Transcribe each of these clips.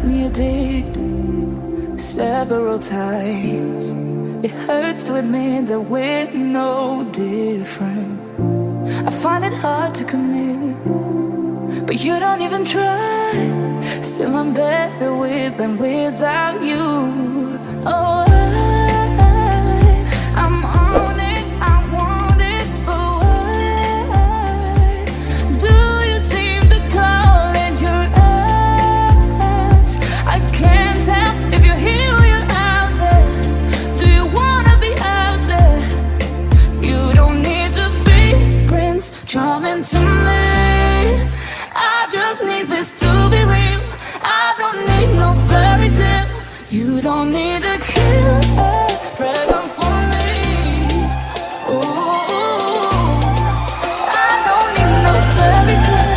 me, you did, several times. It hurts to admit that we're no different. I find it hard to commit, but you don't even try. Still I'm better with than without you. Oh, I'm on it, I want it, but why do you seem to call it your eyes? I can't tell if you're here or you're out there. Do you wanna be out there? You don't need to be Prince Charming to me. I just need this to be real. I don't need no fairy tale. You don't need to kill a dragon for me. Ooh, I don't need no fairy tale.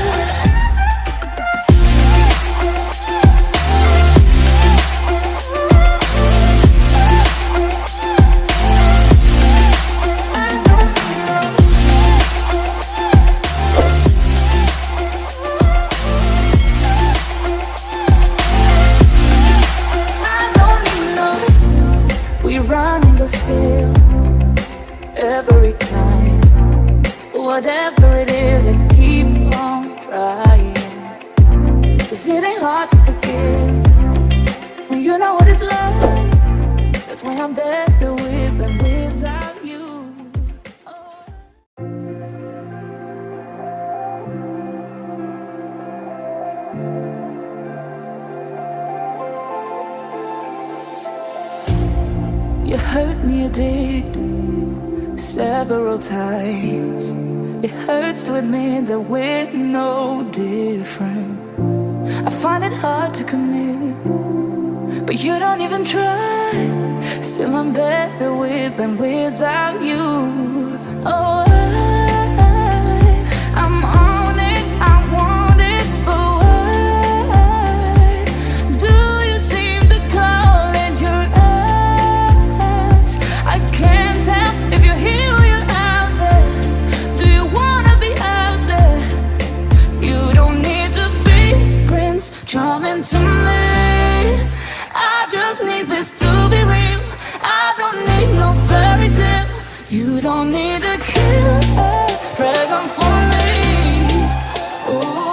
Still, every time, whatever it is, I keep on trying. 'Cause it ain't hard to forgive when you know what it's like. That's why I'm better with than without you. You hurt me, you did, several times. It hurts to admit that we're no different. I find it hard to commit, but you don't even try. Still I'm better with than without you. Oh, I'm on it, I want it, but why do you seem to call it your eyes? I can't tell if you're here or you're out there. Do you wanna be out there? You don't need to be Prince Charming to me. I just need this to be real. I don't need no fairy tale. You don't need to kill a dragon for me. Ooh.